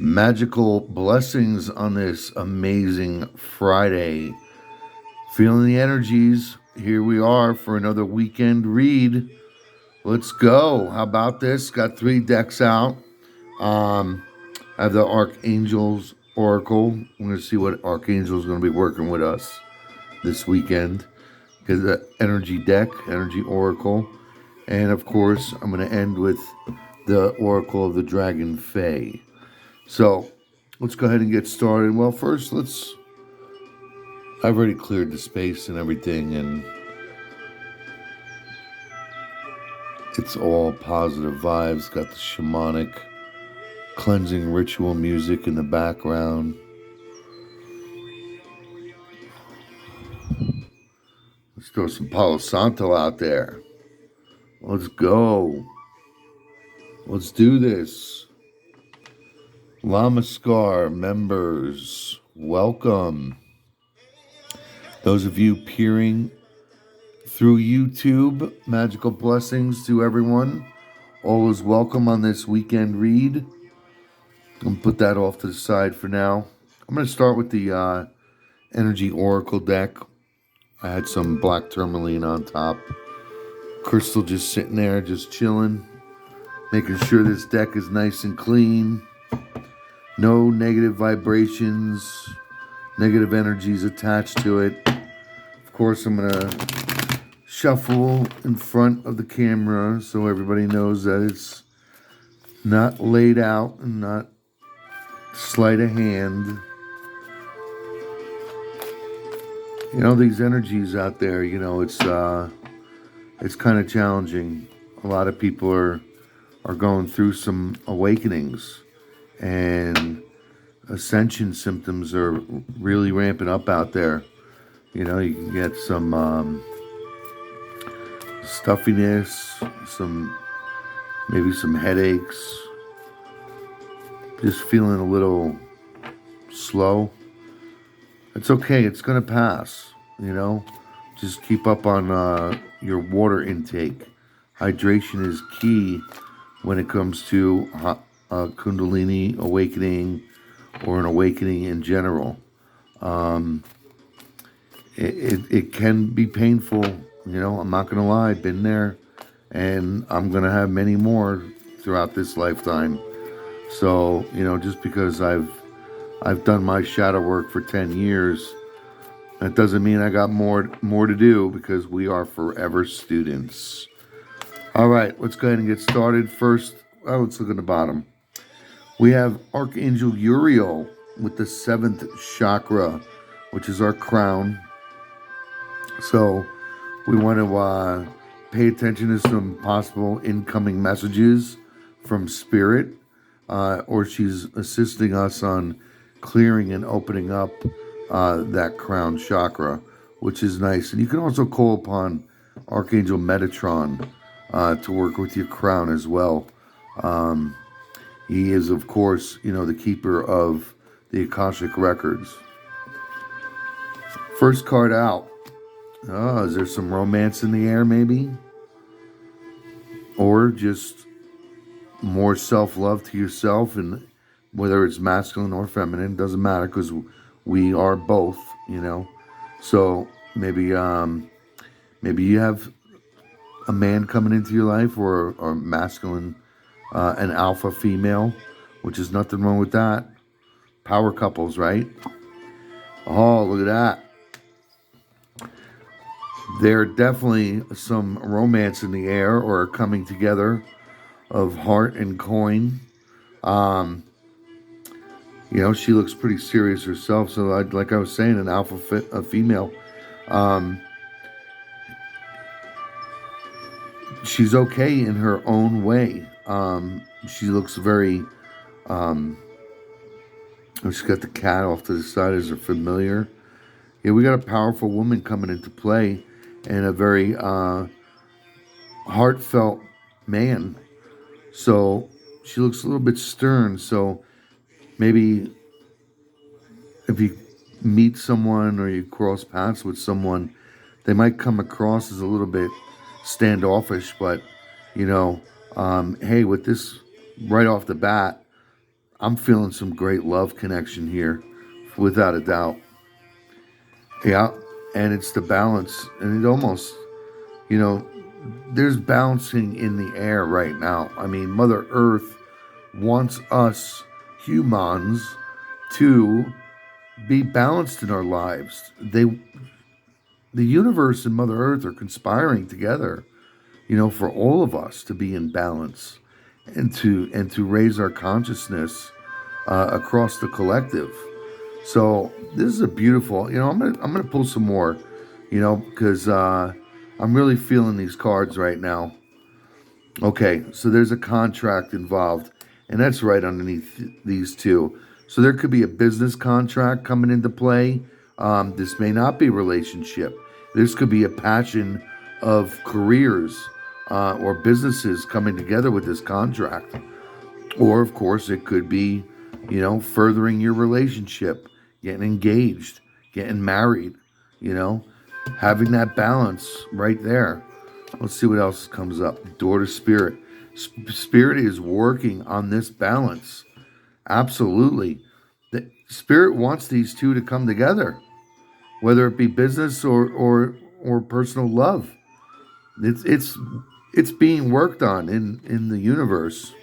Magical blessings on this amazing Friday. Feeling the energies. Here we are for another weekend read. Let's go. How about this? Got 3 decks out. I have the Archangel's Oracle. I'm going to see what Archangel's going to be working with us this weekend. Because the Energy deck, Energy Oracle. And of course, I'm going to end with the Oracle of the Dragon Fae. So let's go ahead and get started. Well, first, I've already cleared the space and everything, and it's all positive vibes. Got the shamanic cleansing ritual music in the background. Let's throw some Palo Santo out there. Let's go. Let's do this. Lamaskar members, welcome. Those of you peering through YouTube, magical blessings to everyone. All is welcome on this weekend read. I'm going to put that off to the side for now. I'm going to start with the Energy Oracle deck. I had some black tourmaline on top. Crystal just sitting there, just chilling. Making sure this deck is nice and clean. No negative vibrations, negative energies attached to it. Of course, I'm going to shuffle in front of the camera so everybody knows that it's not laid out and not sleight of hand. You know, these energies out there, it's kind of challenging. A lot of people are going through some awakenings. And ascension symptoms are really ramping up out there. You can get some stuffiness, maybe some headaches, just feeling a little slow. It's okay. It's going to pass, Just keep up on your water intake. Hydration is key when it comes to Kundalini awakening or an awakening in general. It can be painful, I'm not going to lie, I've been there, and I'm going to have many more throughout this lifetime. So, just because I've done my shadow work for 10 years, that doesn't mean I got more to do, because we are forever students. All right, let's go ahead and get started. First, let's look at the bottom. We have Archangel Uriel with the 7th chakra, which is our crown. So we want to pay attention to some possible incoming messages from Spirit, or she's assisting us on clearing and opening up that crown chakra, which is nice. And you can also call upon Archangel Metatron to work with your crown as well. He is, of course, the keeper of the Akashic Records. First card out. Is there some romance in the air, maybe? Or just more self-love to yourself, and whether it's masculine or feminine, doesn't matter, because we are both, So maybe you have a man coming into your life, or masculine, an alpha female, which is nothing wrong with that. Power couples, right? Oh, look at that. There definitely some romance in the air, or coming together of heart and coin. She looks pretty serious herself. So like I was saying, an alpha a female. She's okay in her own way. She looks very, she's got the cat off to the side as a familiar. Yeah, we got a powerful woman coming into play, and a very heartfelt man. So she looks a little bit stern. So maybe if you meet someone or you cross paths with someone, they might come across as a little bit standoffish, but hey, with this right off the bat, I'm feeling some great love connection here, without a doubt. Yeah, and it's the balance, and it almost, you know, there's balancing in the air right now. I mean, Mother Earth wants us humans to be balanced in our lives. The universe and Mother Earth are conspiring together, for all of us to be in balance and to raise our consciousness across the collective. So this is a beautiful. I'm gonna pull some more, because I'm really feeling these cards right now. Okay, so there's a contract involved, and that's right underneath these two. So there could be a business contract coming into play. This may not be a relationship. This could be a passion of careers or businesses coming together with this contract. Or, of course, it could be, furthering your relationship, getting engaged, getting married, you know, having that balance right there. Let's see what else comes up. Door to Spirit. Spirit is working on this balance. Absolutely. The Spirit wants these two to come together, whether it be business or personal love. It's being worked on in the universe,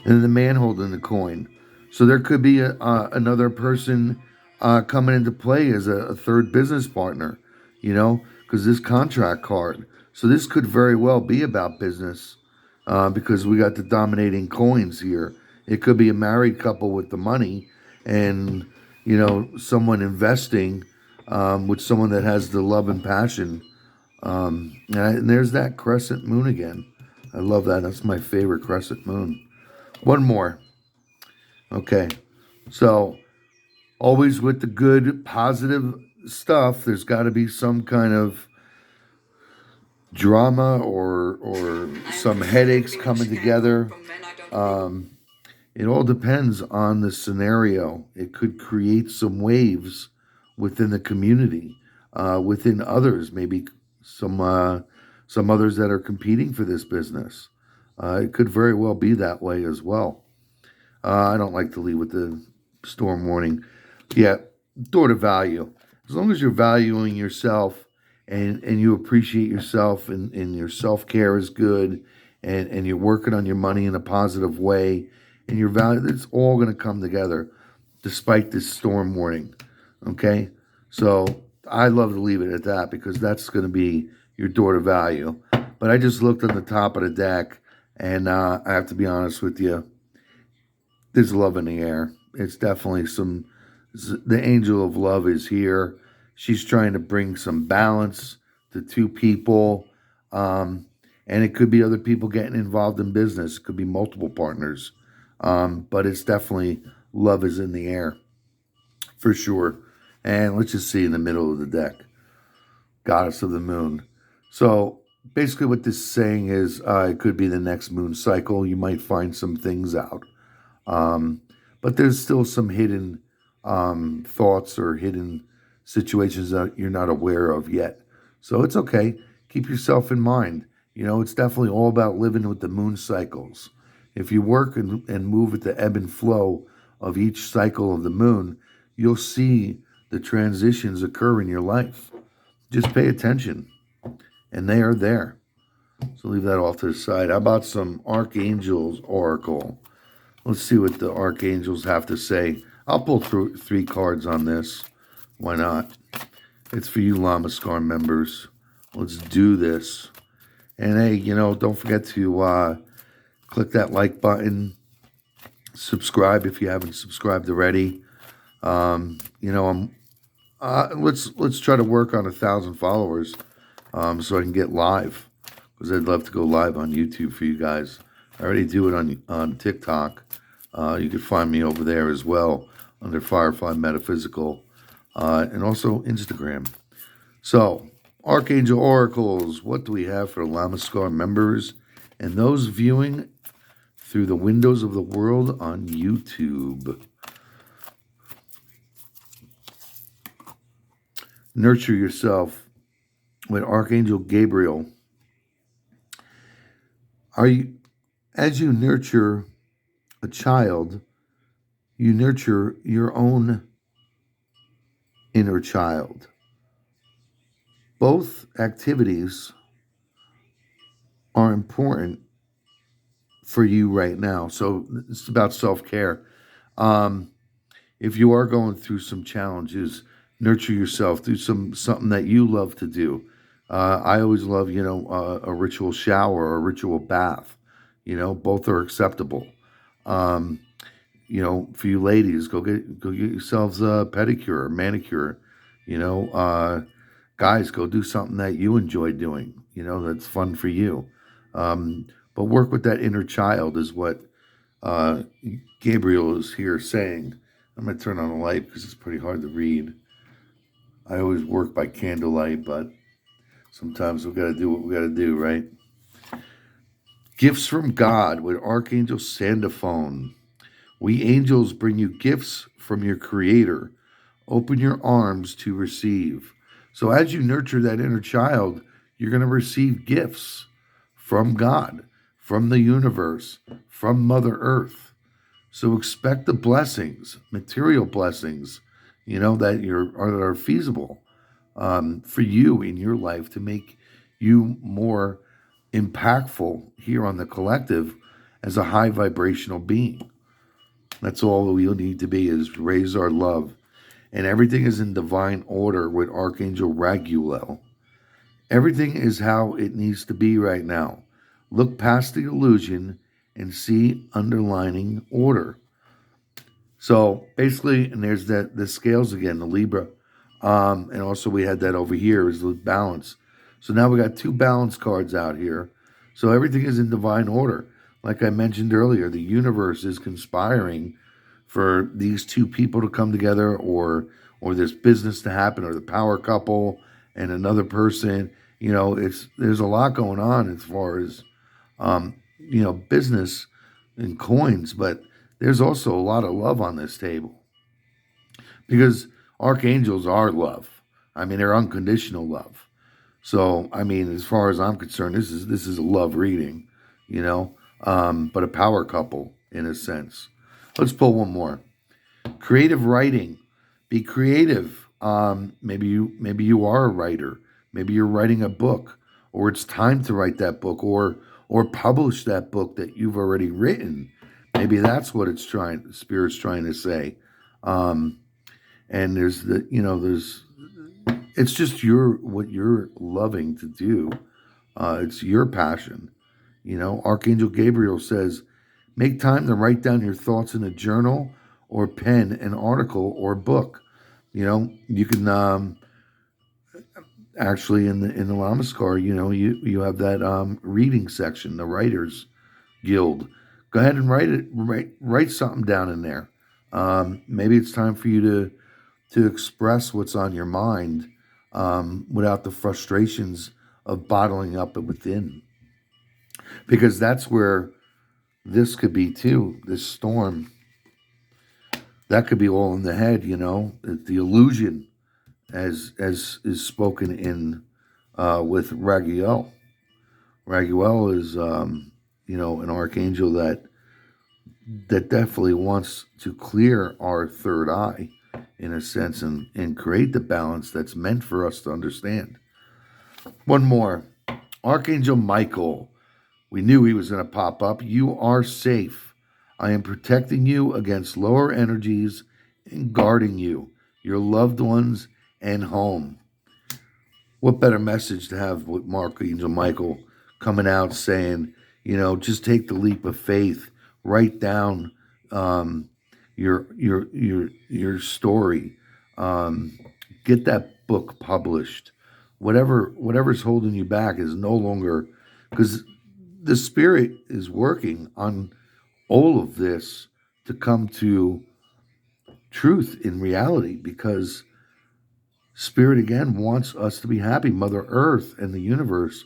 and the man holding the coin. So there could be another person coming into play as a third business partner, because this contract card. So this could very well be about business because we got the dominating coins here. It could be a married couple with the money and, someone investing with someone that has the love and passion. And there's that crescent moon again. I love that. That's my favorite crescent moon. One more. Okay. So, always with the good, positive stuff, there's got to be some kind of drama or some headaches coming together. Um, it all depends on the scenario. It could create some waves within the community, within others, maybe some others that are competing for this business. It could very well be that way as well. I don't like to lead with the storm warning. Yeah, door to value. As long as you're valuing yourself and you appreciate yourself and your self care is good and you're working on your money in a positive way and your value, it's all going to come together despite this storm warning. Okay? So I love to leave it at that because that's going to be your door to value. But I just looked on the top of the deck and I have to be honest with you, there's love in the air. It's definitely the angel of love is here. She's trying to bring some balance to two people. And it could be other people getting involved in business. It could be multiple partners. But it's definitely love is in the air for sure. And let's just see in the middle of the deck, Goddess of the Moon. So basically, what this is saying is it could be the next moon cycle. You might find some things out. Um, but there's still some hidden thoughts or hidden situations that you're not aware of yet. So it's okay. Keep yourself in mind. It's definitely all about living with the moon cycles. If you work and move with the ebb and flow of each cycle of the moon, you'll see the transitions occur in your life. Just pay attention, and they are there. So leave that off to the side. How about some Archangel's Oracle? Let's see what the archangels have to say. I'll pull through 3 cards on this. Why not? It's for you Lamaskar members. Let's do this. And hey, don't forget to click that like button. Subscribe if you haven't subscribed already. I'm let's try to work on 1,000 followers so I can get live because I'd love to go live on YouTube for you guys. I already do it on TikTok. You can find me over there as well under Firefly Metaphysical and also Instagram. So, Archangel Oracles, what do we have for Lamaskar members and those viewing through the windows of the world on YouTube? Nurture yourself with Archangel Gabriel. As you nurture a child, you nurture your own inner child. Both activities are important for you right now. So it's about self care. Um, if you are going through some challenges, nurture yourself. Do something that you love to do. I always love, a ritual shower or a ritual bath. Both are acceptable. Um, for you ladies, go get yourselves a pedicure or manicure. You know, guys, go do something that you enjoy doing. That's fun for you. Um, but work with that inner child is what uh, Gabriel is here saying. I'm going to turn on a light because it's pretty hard to read. I always work by candlelight, but sometimes we've got to do what we got to do, right? Gifts from God with Archangel Sandophone. We angels bring you gifts from your Creator. Open your arms to receive. So, as you nurture that inner child, you're going to receive gifts from God, from the universe, from Mother Earth. So, expect the blessings, material blessings, that are feasible for you in your life to make you more impactful here on the collective as a high vibrational being. That's all we'll need to be is raise our love. And everything is in divine order with Archangel Raguel. Everything is how it needs to be right now. Look past the illusion and see underlining order. So basically, and there's the scales again, the Libra. And also we had that over here is the balance. So now we got two balance cards out here. So everything is in divine order. Like I mentioned earlier, the universe is conspiring for these two people to come together, or this business to happen, or the power couple and another person. There's a lot going on as far as business and coins, but there's also a lot of love on this table because archangels are love. I mean, they're unconditional love. So, I mean, as far as I'm concerned, this is a love reading, but a power couple in a sense. Let's pull one more. Creative writing. Be creative. Maybe you are a writer. Maybe you're writing a book, or it's time to write that book, or publish that book that you've already written. Maybe that's what Spirit's trying to say. Um, and it's just what you're loving to do. It's your passion. Archangel Gabriel says, make time to write down your thoughts in a journal or pen an article or book. You can actually in the Lamaskar, you have that reading section, the Writers Guild. Go ahead and write something down in there. Maybe it's time for you to express what's on your mind without the frustrations of bottling up within, because that's where this could be too. This storm that could be all in the head. The illusion, as is spoken in with Raguel. Raguel is an archangel that definitely wants to clear our third eye in a sense and create the balance that's meant for us to understand. One more. Archangel Michael. We knew he was going to pop up. You are safe. I am protecting you against lower energies and guarding you, your loved ones, and home. What better message to have with Archangel Michael coming out saying, just take the leap of faith, write down your story, get that book published. Whatever's holding you back is no longer, because the Spirit is working on all of this to come to truth in reality, because Spirit again wants us to be happy. Mother Earth and the universe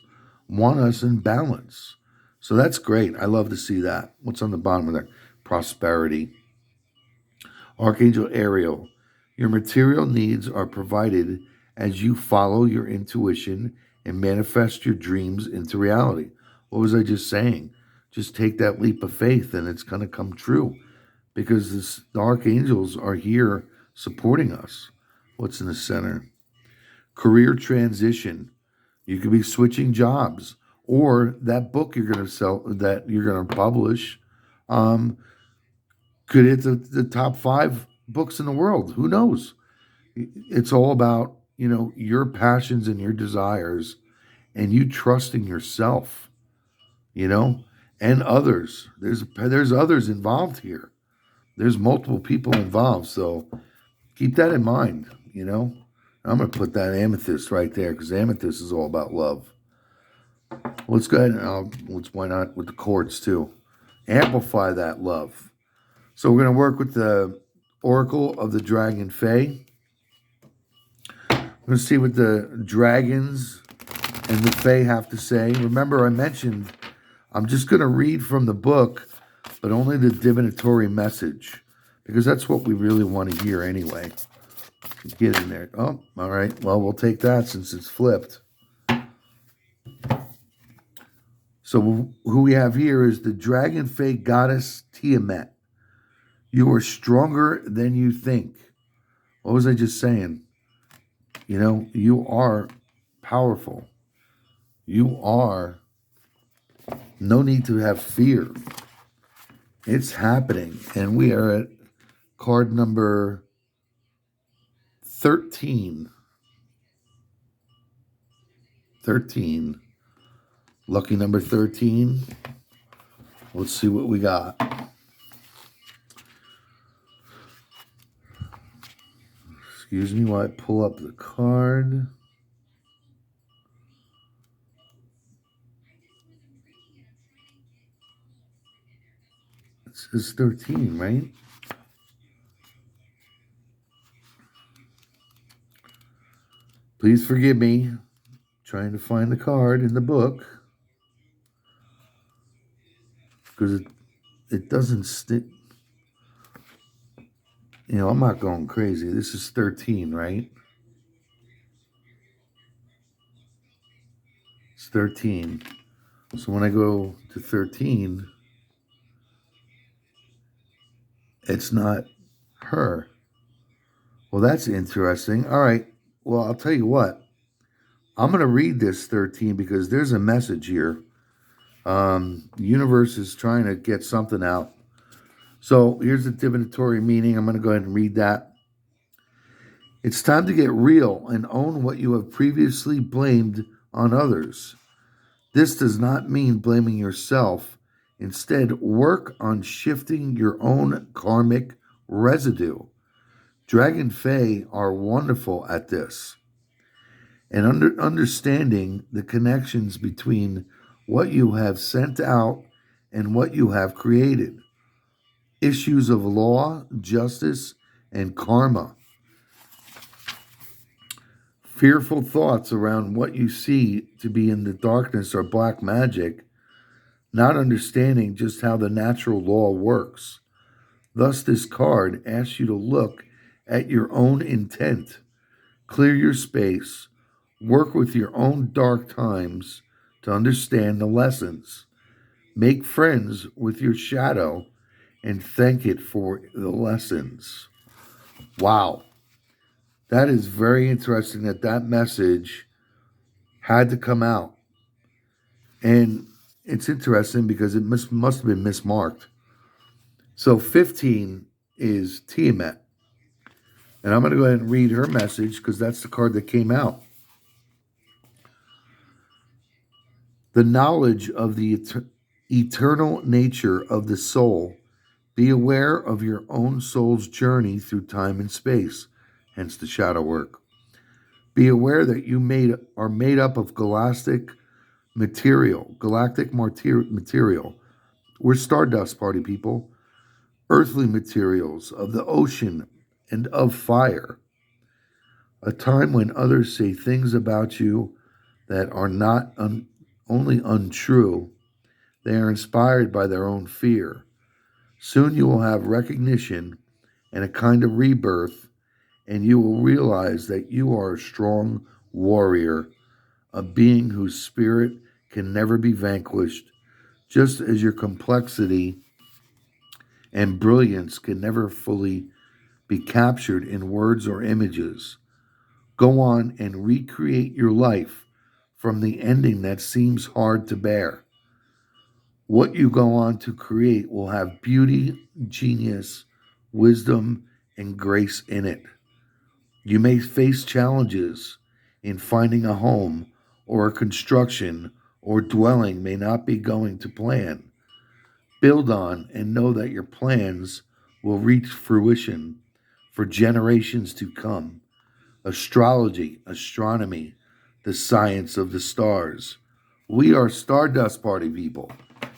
want us in balance. So that's great. I love to see that. What's on the bottom of there? Prosperity. Archangel Ariel. Your material needs are provided as you follow your intuition and manifest your dreams into reality. What was I just saying? just take that leap of faith and it's going to come true because the archangels are here supporting us. What's in the center? Career transition. You could be switching jobs, or that book you're going to sell, that you're going to publish, um, could hit the top 5 books in the world. Who knows? It's all about, your passions and your desires and you trusting yourself, you know, and others. There's others involved here. There's multiple people involved, so keep that in mind, I'm going to put that amethyst right there because amethyst is all about love. Let's go ahead and why not with the chords too? Amplify that love. So we're going to work with the Oracle of the Dragon Fae. We're going to see what the dragons and the Fae have to say. Remember, I mentioned I'm just going to read from the book, but only the divinatory message, because that's what we really want to hear anyway. Get in there. Oh, all right. Well, we'll take that since it's flipped. So who we have here is the Dragon Fae Goddess Tiamat. You are stronger than you think. What was I just saying? You are powerful. You are, no need to have fear. It's happening. And we are at card number 13. 13. Lucky number 13. Let's see what we got. Excuse me while I pull up the card. It says 13, right? Please forgive me. Trying to find the card in the book. Because it doesn't stick. I'm not going crazy. This is 13, right? It's 13. So when I go to 13, it's not her. Well, that's interesting. All right. Well, I'll tell you what. I'm going to read this 13 because there's a message here. The universe is trying to get something out. So here's the divinatory meaning. I'm going to go ahead and read that. It's time to get real and own what you have previously blamed on others. This does not mean blaming yourself. Instead, work on shifting your own karmic residue. Dragon Fae are wonderful at this. And understanding the connections between what you have sent out and what you have created. Issues of law, justice, and karma. Fearful thoughts around what you see to be in the darkness or black magic, not understanding just how the natural law works. Thus, this card asks you to look at your own intent, clear your space, work with your own dark times to understand the lessons. Make friends with your shadow and thank it for the lessons. Wow. That is very interesting that message had to come out. And it's interesting because it must have been mismarked. So 15 is Tiamat. And I'm going to go ahead and read her message because that's the card that came out. The knowledge of the eternal nature of the soul. Be aware of your own soul's journey through time and space, hence the shadow work. Be aware that you are made up of galactic material. We're stardust, party people. Earthly materials of the ocean and of fire. A time when others say things about you that are not only untrue, they are inspired by their own fear. Soon you will have recognition and a kind of rebirth, and you will realize that you are a strong warrior, a being whose spirit can never be vanquished, Just as your complexity and brilliance can never fully be captured in words or images, go on and recreate your life from the ending that seems hard to bear. What you go on to create will have beauty, genius, wisdom, and grace in it. You may face challenges in finding a home, or a construction or dwelling may not be going to plan. Build on and know that your plans will reach fruition for generations to come. Astrology, astronomy, the science of the stars. We are Stardust Party people.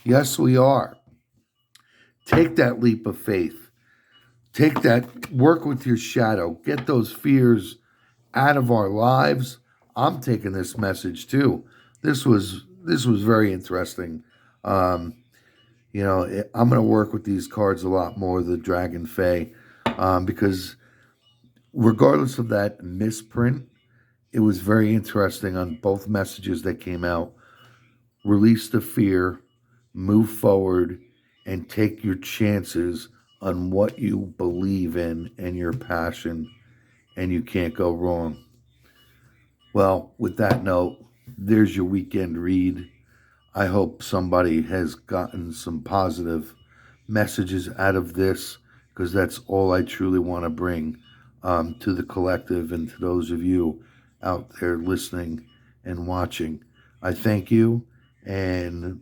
Yes, we are. Take that leap of faith. Take that, work with your shadow. Get those fears out of our lives. I'm taking this message too. This was very interesting. Um, I'm going to work with these cards a lot more, the Dragon Fae, because regardless of that misprint, it was very interesting on both messages that came out. Release the fear, move forward, and take your chances on what you believe in and your passion, and you can't go wrong. Well, with that note, there's your weekend read. I hope somebody has gotten some positive messages out of this, because that's all I truly want to bring to the collective and to those of you out there listening and watching. I thank you, and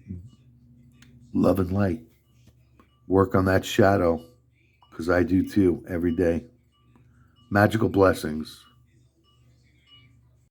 love and light. Work on that shadow, because I do too every day. Magical blessings.